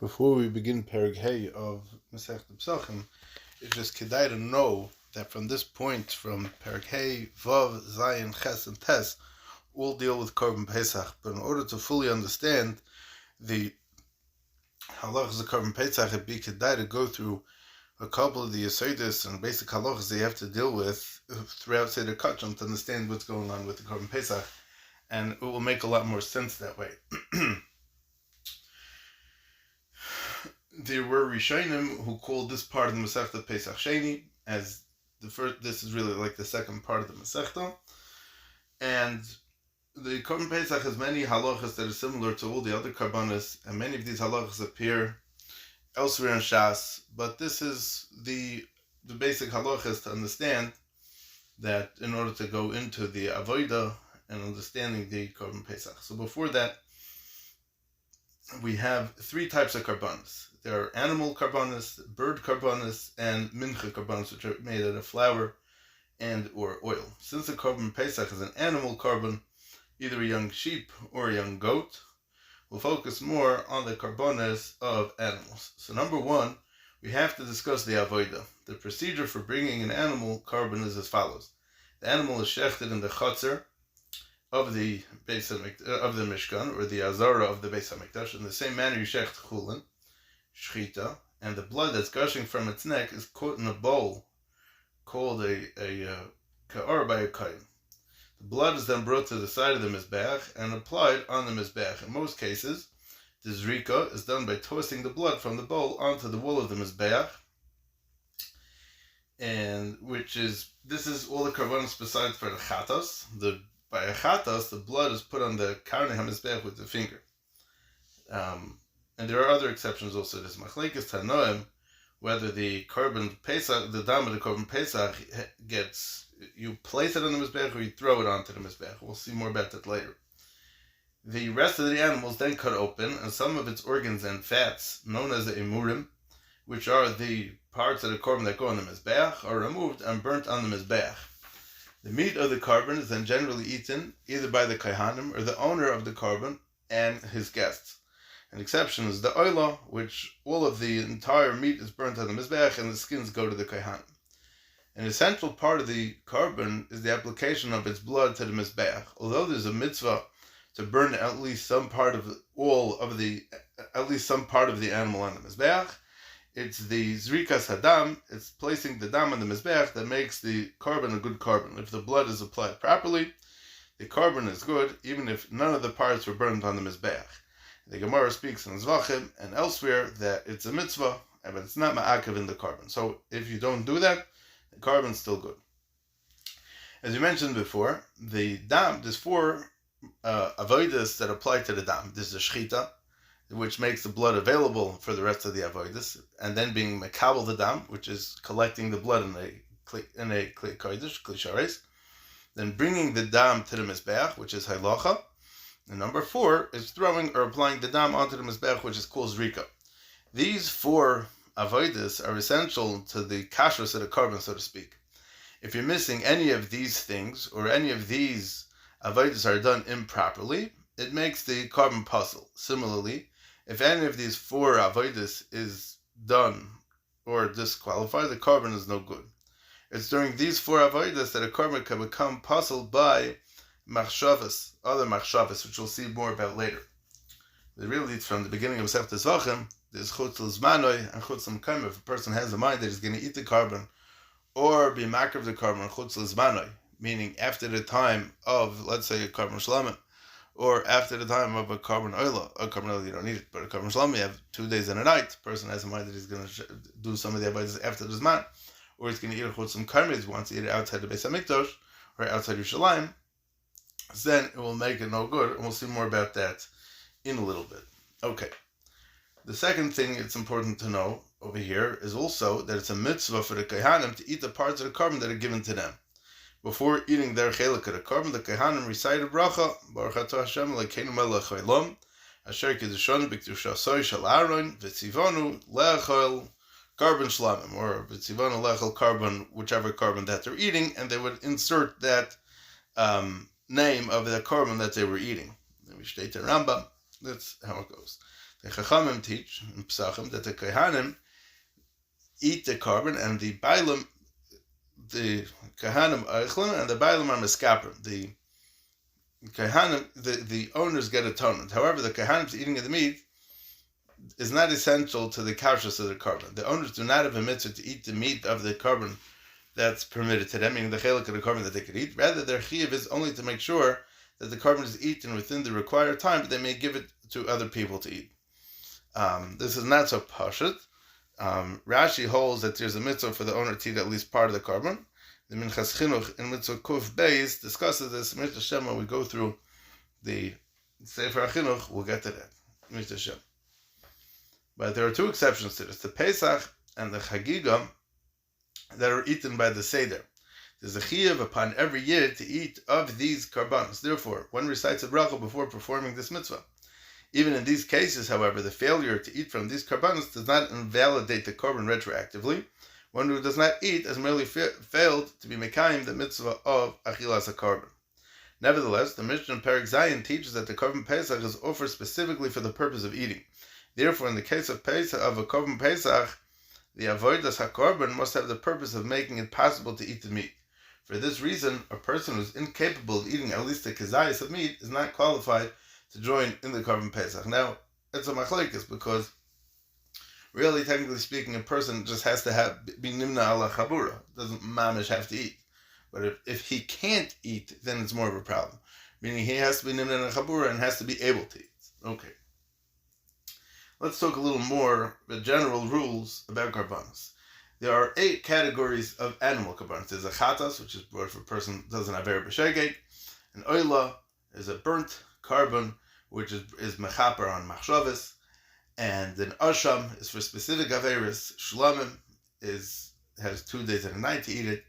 Before we begin Perek Hey of Masechet Psachim, it's just kedai to know that from this point, from Perek Hey, Vav, Zayin, Ches, and Tes, all deal with Korban Pesach. But in order to fully understand the halachas of Korban Pesach, it'd be kedai to go through a couple of the yesodis and basic halachas they have to deal with throughout Seder Kachon to understand what's going on with the Korban Pesach, and it will make a lot more sense that way. There were Rishonim who called this part of the Masechta Pesach Sheni as the first. This is really like the second part of the Masechta, and the Korban Pesach has many halachas that are similar to all the other karbanos, and many of these halachas appear elsewhere in Shas. But this is the basic halachas to understand that in order to go into the avodah and understanding the Korban Pesach. So before that, we have three types of karbanos. There are animal karbanos, bird karbanos, and mincha karbanos, which are made out of flour and or oil. Since the Korban Pesach is an animal korban, either a young sheep or a young goat, we'll focus more on the karbanos of animals. So number one, we have to discuss the avodah. The procedure for bringing an animal korban is as follows. The animal is shechted in the chotzer of the Mishkan, or the Azara of the Beis HaMikdash. In the same manner you shecht chulin, shchita, and the blood that's gushing from its neck is caught in a bowl called a ka'ar by a kain. The blood is then brought to the side of the mizbeach and applied on the mizbeach. In most cases, the zrika is done by tossing the blood from the bowl onto the wall of the mizbeach, and this is all the karbanos besides for the chatos. By a chatos, the blood is put on the karnei hamizbeach with the finger. And there are other exceptions also. There's machlekes tanoim, whether the korban pesach, the dam of the korban pesach, you place it on the mizbeach or you throw it onto the mizbeach. We'll see more about that later. The rest of the animals then cut open, and some of its organs and fats, known as the emurim, which are the parts of the korban that go on the mizbeach, are removed and burnt on the mizbeach. The meat of the korban is then generally eaten either by the kohanim or the owner of the korban and his guests. An exception is the oila, which all of the entire meat is burnt on the mizbeach and the skins go to the kohanim. An essential part of the korban is the application of its blood to the mizbeach. Although there's a mitzvah to burn at least some part of the animal on the mizbeach, it's the zrikas hadam, it's placing the dam on the mizbeach that makes the korban a good korban. If the blood is applied properly, the korban is good, even if none of the parts were burned on the mizbeach. The Gemara speaks in Zvachim and elsewhere that it's a mitzvah, but it's not ma'akev in the korban. So if you don't do that, the korban is still good. As you mentioned before, the dam, there's four avodas that apply to the dam. There's the shchita, which makes the blood available for the rest of the avodas, and then being mekabel the dam, which is collecting the blood in a kli kodesh, kli shares, then bringing the dam to the mizbeach, which is halacha, and number four is throwing or applying the dam onto the mizbeach, which is called zrika. These four avodas are essential to the kashrus of the korban, so to speak. If you're missing any of these things, or any of these avodas are done improperly, it makes the korban puzzle. Similarly, if any of these four avodas is done or disqualified, the korban is no good. It's during these four avodas that a korban can become puzzled by machshavas, other machshavas, which we'll see more about later. It really leads from the beginning of Masechet Zvachim. There's chutz l'zmanoi and chutz l'mkaim. If a person has a mind that he's going to eat the korban or be makriv the korban, chutz l'zmanoi, meaning after the time of, let's say, a korban shlamim, or after the time of a korban oila. A korban oila you don't need it, but a korban shlamim you have 2 days and a night. The person has a mind that he's going to do some of the avodas after the zman, or he's going to eat a chutz l'mkaim, he wants to eat it outside the Beis HaMikdash or outside Yerushalayim, then it will make it no good, and we'll see more about that in a little bit. Okay. The second thing it's important to know over here is also that it's a mitzvah for the kohanim to eat the parts of the korban that are given to them. Before eating their chelik of the korban, the kohanim recite a bracha, Baruch atah Hashem Elokeinu melech haolam, asher kiddushanu b'kedushasoi shel Aaron, v'tzivonu le'achol korban shlamim, or v'tzivonu le'achol korban, whichever korban that they're eating, and they would insert that name of the korban that they were eating. We state the Rambam. That's how it goes. The Chachamim teach in psachim that the Kohanim eat the carbon, and the Bailim, the Kohanim Eichlim, and the Bailim are Miskaprim. The Kohanim, the owners get atonement. However, the Kohanim's eating of the meat is not essential to the kashrus of the carbon. The owners do not have a mitzvah to eat the meat of the carbon that's permitted to them, meaning the chelik of the carbon that they could eat. Rather, their chiyuv is only to make sure that the carbon is eaten within the required time, but they may give it to other people to eat. This is not so pashut. Rashi holds that there's a mitzvah for the owner to eat at least part of the carbon. The Minchas Chinuch in Mitzvah Kuf Beis discusses this. Mr. Shem, when we go through the Sefer HaChinuch, we'll get to that. Mr. Shem. But there are two exceptions to this: the Pesach and the Chagiga that are eaten by the Seder. There's a chiyuv upon every year to eat of these karbanos. Therefore, one recites a bracha before performing this mitzvah. Even in these cases, however, the failure to eat from these karbanos does not invalidate the korban retroactively. One who does not eat has merely failed to be mekayim the mitzvah of achilas hakorban. Nevertheless, the Mishnah in Perek Zayin teaches that the korban Pesach is offered specifically for the purpose of eating. Therefore, in the case of Pesach, of a korban Pesach, the avodas hakorban must have the purpose of making it possible to eat the meat. For this reason, a person who is incapable of eating at least a kezayis of meat is not qualified to join in the korban Pesach. Now, it's a machlekes because, really, technically speaking, a person just has to be nimna ala chabura. Doesn't mamish have to eat. But if he can't eat, then it's more of a problem. Meaning he has to be nimna ala chabura and has to be able to eat. Okay. Let's talk a little more about general rules about karbanos. There are 8 categories of animal karbanos. There's a chatas, which is brought if a person doesn't have erev b'shegeg. An oila is a burnt carbon, which is mechaper on machshavas. And an asham is for specific averis. Shlamim has 2 days and a night to eat it.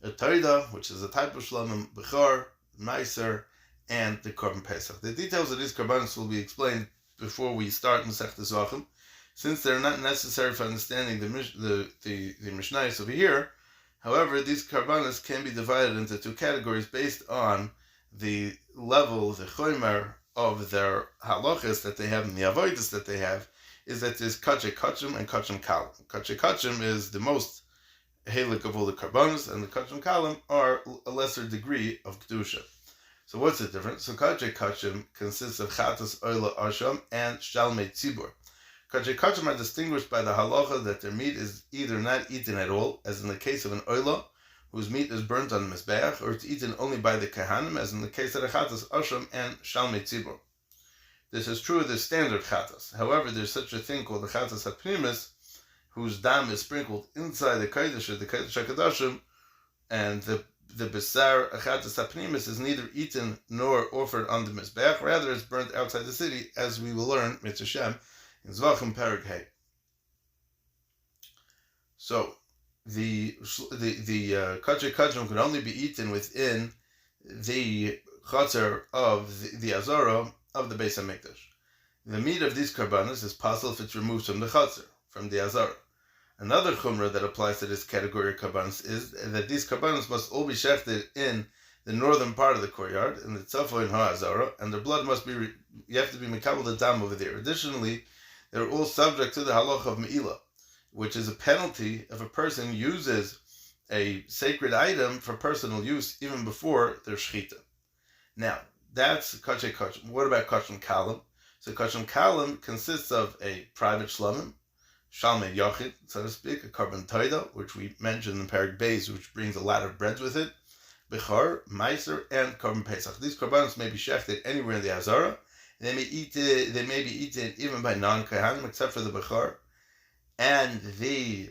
A toida, which is a type of shlamim, bechor, meiser, and the korban pesach. The details of these karbanos will be explained before we start Masechta Zvachim, since they're not necessary for understanding the Mishnayos over here. However, these karbanos can be divided into 2 categories based on the level, the chomer of their halachas that they have and the avodas that they have. Is that there's kache kachim and kachim kalim. Kache kachim is the most helik of all the karbanos, and the kachim kalim are a lesser degree of kedusha. So what's the difference? So kache kachim consists of chatas, oila, asham, and shalmei tzibur. Kache kachim are distinguished by the halacha that their meat is either not eaten at all, as in the case of an oila, whose meat is burnt on the mizbeach, or it's eaten only by the kahanim, as in the case of the chatas, asham, and shalmei tzibur. This is true of the standard chatas. However, there's such a thing called the chatas hapnimis, whose dam is sprinkled inside the kodesh, or the kodesh hakadashim, and the besar achatas hapnimis is neither eaten nor offered on the mizbeach, rather it's burnt outside the city, as we will learn Mitzvah Shem in Zvachim Perek Hey. So the kache kachim can only be eaten within the chatzar of the azara of the Beis Hamikdash. The meat of these karbanos is possible if it's removed from the chatzar, from the azara. Another chumrah that applies to this category of karbanos is that these karbanos must all be shechted in the northern part of the courtyard, in the tzafo in ha'azara, and their blood must be, you have to be mekabel the dam over there. Additionally, they're all subject to the halacha of me'ilah, which is a penalty if a person uses a sacred item for personal use even before their shechita. Now, that's kache kachim. What about kachim kalim? So kachim kalim consists of a private shlamim, shalmei yachid, so to speak, a korban toida, which we mentioned in Perek Beis, which brings a lot of breads with it, bechor, meiser, and korban pesach. These korbanos may be shechted anywhere in the hazara. They may be eaten even by non-kahanim, except for the bechor and the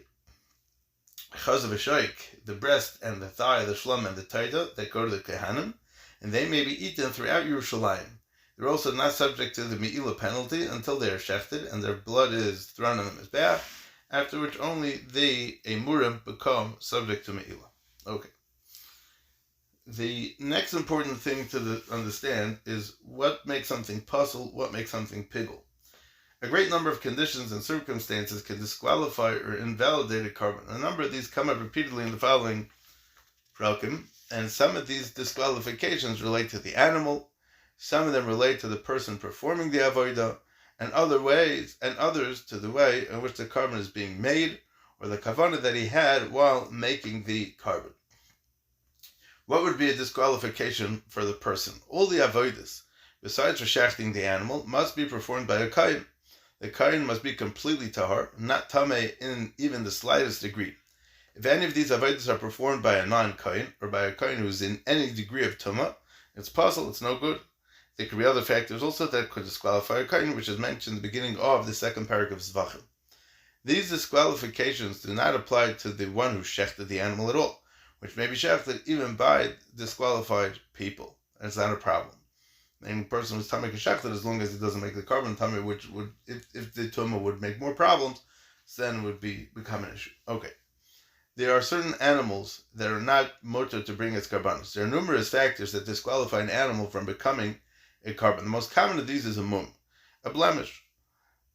chazav v'shoik, the breast and the thigh, the shlam and the toida that go to the kahanim, and they may be eaten throughout Yerushalayim. They're also not subject to the me'ilah penalty until they are shechted and their blood is thrown on the mizbeach, after which only the emurim become subject to me'ilah. Okay. The next important thing to understand is what makes something puzzle, what makes something pigul. A great number of conditions and circumstances can disqualify or invalidate a carbon. A number of these come up repeatedly in the following prakim, and some of these disqualifications relate to the animal, some of them relate to the person performing the avodah, and other ways, and others to the way in which the carbon is being made, or the kavanah that he had while making the carbon. What would be a disqualification for the person? All the avodas, besides for shechting the animal, must be performed by a kohen. The kohen must be completely tahar, not tameh in even the slightest degree. If any of these avodas are performed by a non-kohen, or by a kohen who is in any degree of tumah, it's possible, it's no good. There could be other factors also that could disqualify a kohen, which is mentioned in the beginning of the second paragraph of Zvachim. These disqualifications do not apply to the one who shechted the animal at all, which may be shechted even by disqualified people. It's not a problem. Any person who's tameh can shechted as long as he doesn't make the carbon tameh, which would, if the tumah would make more problems, then would become an issue. Okay. There are certain animals that are not mutar to bring its karbanos. There are numerous factors that disqualify an animal from becoming a carbon. The most common of these is a mum, a blemish.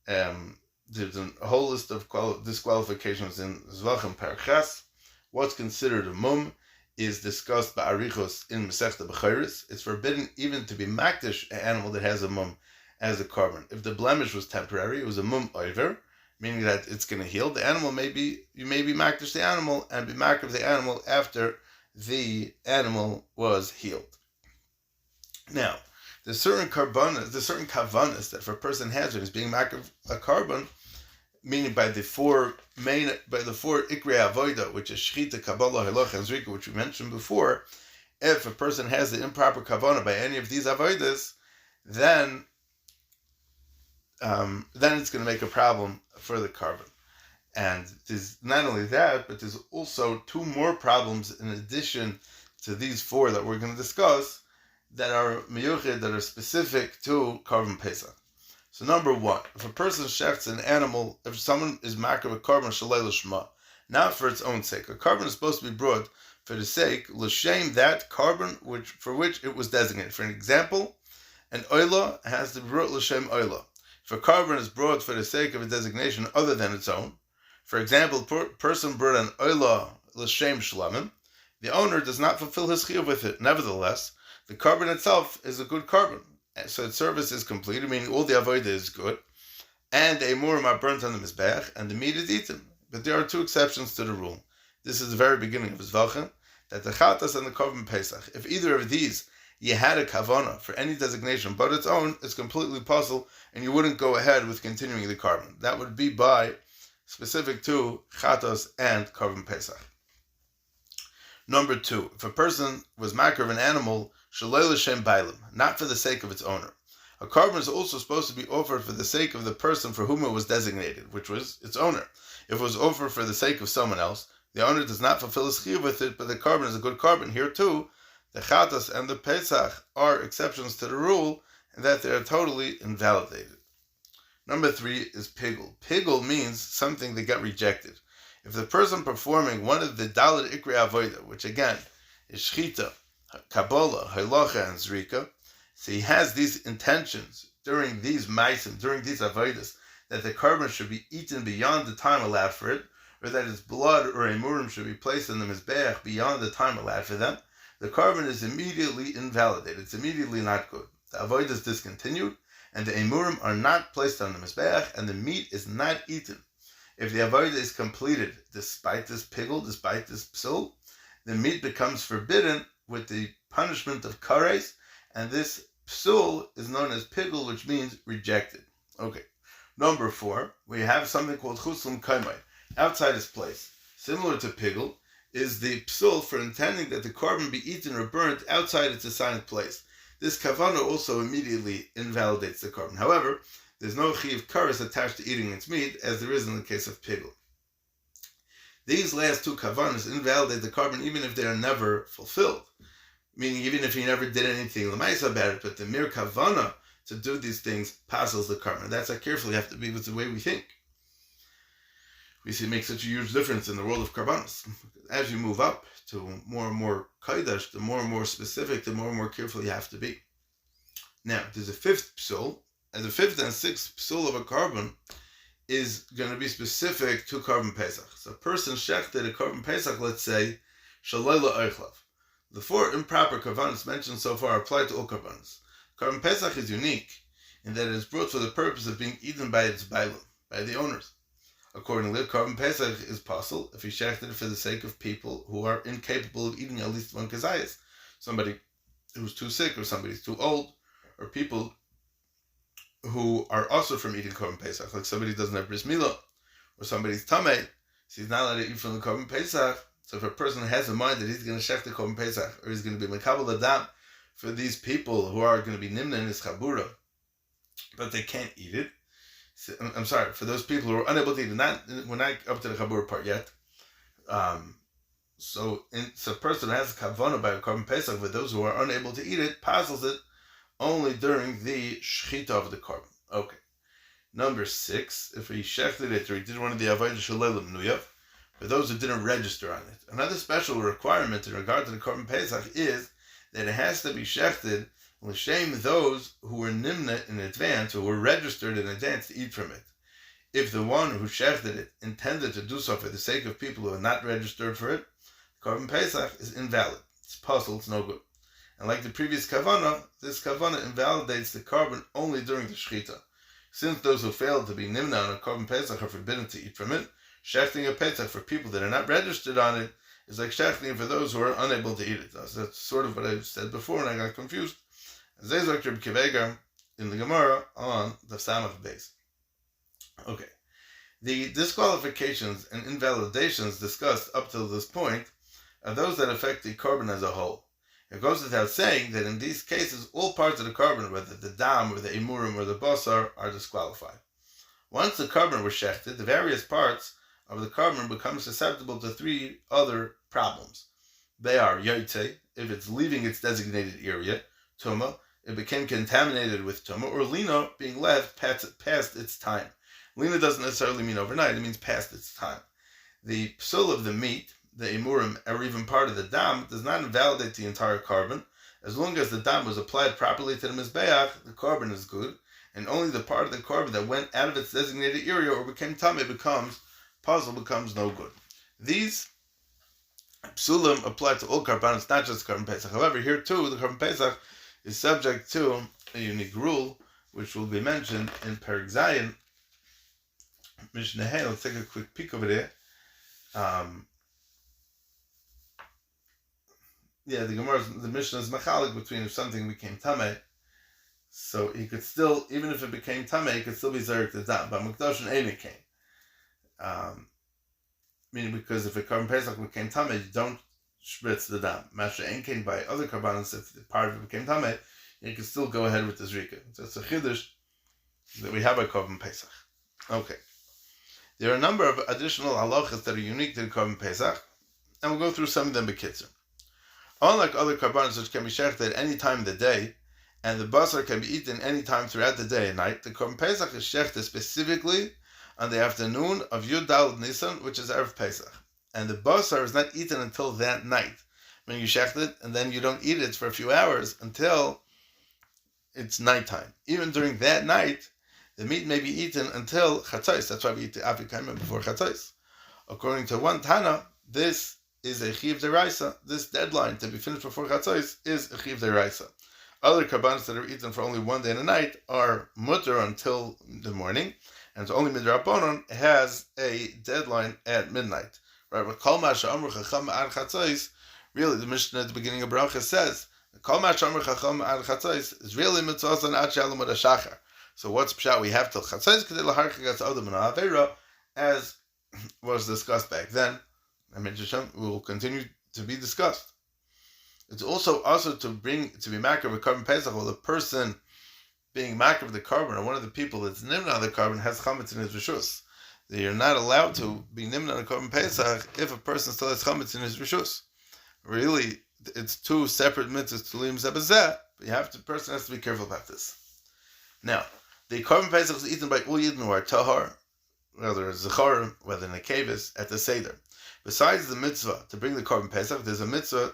There's a whole list of disqualifications in Zvachim Parachas. What's considered a mum is discussed by Arichos in Masechta Bechoros. It's forbidden even to be makdish an animal that has a mum as a carbon. If the blemish was temporary, it was a mum over, meaning that it's going to heal. The animal you may be makdish the animal and be makdish the animal after the animal was healed. Now, there's certain kavanas that if a person has when he's being makdish a carbon, meaning by the four ikrei avoda, which is shchita, kabbalah, halacha, and zrika, which we mentioned before. If a person has the improper kavana by any of these avodas, then it's going to make a problem for the carbon. And there's not only that, but there's also two more problems in addition to these four that we're going to discuss that are miyuched, that are specific to carbon pesach. So number one, if a person shechts an animal, if someone is makar a carbon shalei l'shma, not for its own sake, a carbon is supposed to be brought for the sake l'shem that carbon for which it was designated. For an example, an oila has to be brought l'shem oila. If a carbon is brought for the sake of a designation other than its own, for example, person brought an oila l'shem shlamim, the owner does not fulfill his chiyuv with it. Nevertheless, the carbon itself is a good carbon. So its service is completed, meaning all the avodah is good, and the emurim are burnt on the mizbeach, and the meat is eaten. But there are two exceptions to the rule. This is the very beginning of his Zvachim, that the chatas and the korban pesach, if either of these you had a kavana for any designation but its own, it's completely possible, and you wouldn't go ahead with continuing the carbon. That would be by specific to chatas and korban pesach. Number two, if a person was makar of an animal shalei l'shem bailim, not for the sake of its owner, a carbon is also supposed to be offered for the sake of the person for whom it was designated, which was its owner. If it was offered for the sake of someone else, the owner does not fulfill his chiyuv with it, but the carbon is a good carbon. Here too, the chatas and the pesach are exceptions to the rule, and that they are totally invalidated. Number three is pigul. Pigul means something that got rejected. If the person performing one of the daled ikrei avoda, which again is shchita, kabbalah, halacha, and zrika, so he has these intentions during these maisim, during these avodas, that the carbon should be eaten beyond the time allowed for it, or that its blood or emurim should be placed in the mizbeach beyond the time allowed for them, the carbon is immediately invalidated. It's immediately not good. The avodah is discontinued, and the emurim are not placed on the mizbeach, and the meat is not eaten. If the avodah is completed, despite this pigul, despite this psul, the meat becomes forbidden with the punishment of kares, and this psul is known as pigul, which means rejected. Okay. Number four, we have something called chusum kaimai, outside its place. Similar to pigul is the psul for intending that the carbon be eaten or burnt outside its assigned place. This kavana also immediately invalidates the carbon. However, there's no chiyuv kares attached to eating its meat, as there is in the case of pigul. These last two kavanas invalidate the carbon even if they are never fulfilled, meaning even if he never did anything l'maisa about it, but the mere kavana to do these things passes the carbon. That's how careful you have to be with the way we think. We see it makes such a huge difference in the world of karbanos. As you move up to more and more kodesh, the more and more specific, the more and more careful you have to be. Now, there's a fifth psul, and the fifth and sixth psul of a carbon is going to be specific to carbon pesach. So a person shechted a carbon pesach, let's say, shalei la'oichlav. The four improper karbanos mentioned so far apply to all karbanos. Carbon pesach is unique in that it is brought for the purpose of being eaten by its bailim, by the owners. Accordingly, Korban Pesach is possible if he shechted it for the sake of people who are incapable of eating at least one kazayas. Somebody who's too sick, or somebody's too old, or people who are also from eating Korban Pesach, like somebody doesn't have bris milah, or somebody's tamei, so he's not allowed to eat from the Korban Pesach. So if a person has in mind that he's going to shech the Korban Pesach, or he's going to be mekabel adam for these people who are going to be nimna in his chabura, but they can't eat it. I'm sorry, for those people who are unable to eat it, we're not up to the chabura part yet. So a person who has a kavanah by a Korban Pesach, for those who are unable to eat it, passes it only during the shechita of the korban. Okay. Number 6, if he shechted it or he did one of the avodah shalelim nuyav, for those who didn't register on it. Another special requirement in regard to the Korban Pesach is that it has to be shechted l'shem those who were nimna in advance, or were registered in advance to eat from it. If the one who shechted it intended to do so for the sake of people who are not registered for it, Korban Pesach is invalid. It's puzzle, it's no good. And like the previous kavanah, this kavanah invalidates the korban only during the shechita. Since those who failed to be nimna on a Korban Pesach are forbidden to eat from it, shechting a Pesach for people that are not registered on it is like shechting for those who are unable to eat it. So that's sort of what I said before, and I got confused. Zezak Reb Kivega in the Gemara on the Samach base. Okay. The disqualifications and invalidations discussed up till this point are those that affect the korban as a whole. It goes without saying that in these cases, all parts of the korban, whether the dam or the emurim or the basar, are disqualified. Once the korban was shechted, the various parts of the korban become susceptible to 3 other problems. They are yote, if it's leaving its designated area; tuma, it became contaminated with tuma; or lino, being left past its time. Lino doesn't necessarily mean overnight, it means past its time. The psul of the meat, the emurim, or even part of the dam, does not invalidate the entire korban. As long as the dam was applied properly to the mizbeach, the korban is good, and only the part of the korban that went out of its designated area or became tameh becomes no good. These psulim apply to all korbanos, not just Korban Pesach. However, here too, the Korban Pesach is subject to a unique rule, which will be mentioned in Perek Zayin, Mishnah Hey. Let's take a quick peek over there. The Mishnah is machalik between if something became tameh, so he could still, even if it became tameh, he could still be zarek the dam. But Mukdash and Eini came. Meaning, because if a Korban Pesach became tameh, you don't spritz the dam. Masha Ein came by other korbanos, if the part of it became tameh, you can still go ahead with the zrika. So it's a chiddush that we have a Korban Pesach. Okay. There are a number of additional halachas that are unique to the Korban Pesach, and we'll go through some of them b'kitzur. Unlike other korbanos which can be shechted at any time of the day, and the basar can be eaten any time throughout the day and night, the Korban Pesach is shechted specifically on the afternoon of Yud Daled Nisan, which is Erev Pesach. And the basar is not eaten until that night. When you shecht it, and then you don't eat it for a few hours until it's nighttime. Even during that night, the meat may be eaten until chatzos. That's why we eat the afikaimen before chatzos. According to one Tana, this is a chiv deraisa. This deadline to be finished before chatzos is a chiv deraisa. Other korbanos that are eaten for only one day and a night are mutter until the morning, and so only midrabanon has a deadline at midnight. Right? But kol ma she'amru chacham ad chatzos, really, the Mishnah at the beginning of Bracha says, kol ma she'amru chacham ad chatzos is really mitzvah ad she'alamud hashachar. So what's pshat? We have till chatzos kedei laharchigas adam and avera, as was discussed back then. I mentioned will continue to be discussed. It's also to be makar with Korban Pesach, while the person being makar with the korban, or one of the people that's nimna on the korban, has chametz in his rishus. You're not allowed to be nimna on the Korban Pesach if a person still has chametz in his rishus. Really, it's 2 separate mitzvahs to lim zebazeh, but the person has to be careful about this. Now, the Korban Pesach is eaten by all Yidden who are tahar, whether it's zecharim, whether nekevis, at the seder. Besides the mitzvah to bring the Korban Pesach, there's a mitzvah,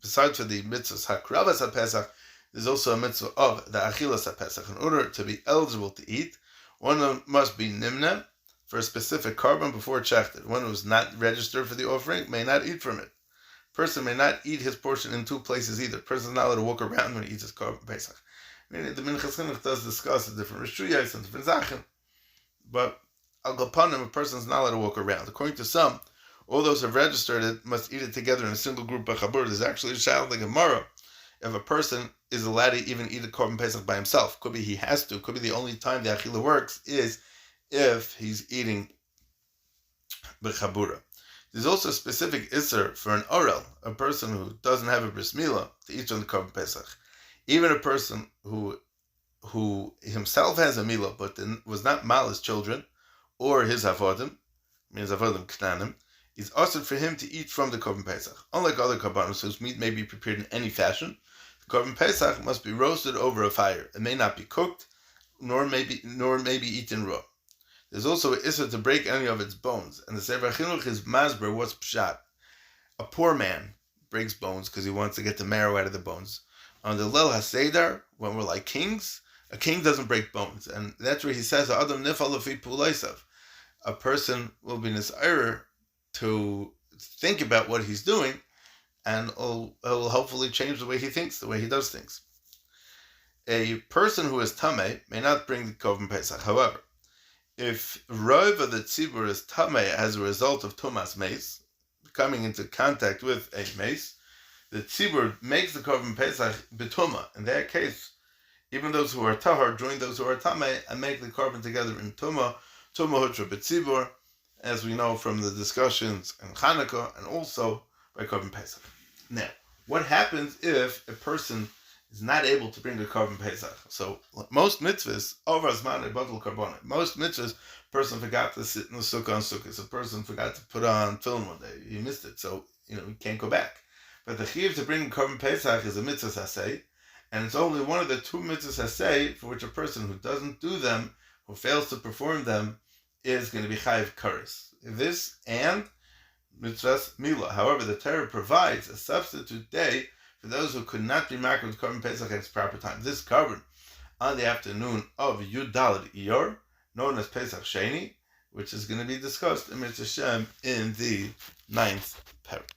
besides for the mitzvahs hakravas HaPesach, there's also a mitzvah of the achilas HaPesach. In order to be eligible to eat, one must be nimna for a specific korban before it's shechted. One who is not registered for the offering may not eat from it. Person may not eat his portion in 2 places either. Person is not allowed to walk around when he eats his Korban Pesach. Meaning the Minchas Chinuch does discuss the different Rishuyos and different Zachin, but al Gapanim, a person is not allowed to walk around. According to some, all those who have registered it must eat it together in a single group by Chabur. There's actually a shayla like Gemara if a person is allowed to even eat a Korban Pesach by himself. Could be he has to. Could be the only time the Achila works is if he's eating b'chabura. There's also a specific Isser for an Orel, a person who doesn't have a bris milah, to eat on the Korban Pesach. Even a person who himself has a milah but was not mal his children or his avodim, means avodim knanim, is also for him to eat from the Korban Pesach. Unlike other korbanos whose meat may be prepared in any fashion, the Korban Pesach must be roasted over a fire. It may not be cooked, nor may be eaten raw. There's also an issur to break any of its bones, and the Sefer Chinuch is masber what's pshat. A poor man breaks bones because he wants to get the marrow out of the bones. On the Lel HaSeder, when we're like kings, a king doesn't break bones, and that's where he says, "Adam nifal lefi puleisav." A person will be nisayr to think about what he's doing, and it'll hopefully change the way he thinks, the way he does things. A person who is tameh may not bring the Korban Pesach. However, if Rov of the Tzibur is tameh as a result of Tumas Meis, coming into contact with a Meis, the Tzibur makes the Korban Pesach betuma. In that case, even those who are tahar join those who are tameh and make the Korban together in Tuma hutra b'Tzibur, as we know from the discussions in Chanukah and also by Korban Pesach. Now, what happens if a person is not able to bring a Korban Pesach? So most mitzvahs, over Azman Batul Karbonah, most mitzvahs, person forgot to sit in the sukkah on sukkahs. A person forgot to put on tefillin one day. He missed it, so he can't go back. But the chiyuv to bring Korban Pesach is a mitzvah hasei, and it's only one of the two mitzvahs hasei for which a person who doesn't do them, who fails to perform them, is going to be chayiv kares. This and mitzvahs milah. However, the Torah provides a substitute day for those who could not be marked with Korban Pesach at its proper time. This Korban on the afternoon of Yud Daled Iyar, known as Pesach Sheni, which is going to be discussed in Mitzvah Shem in the 9th parak.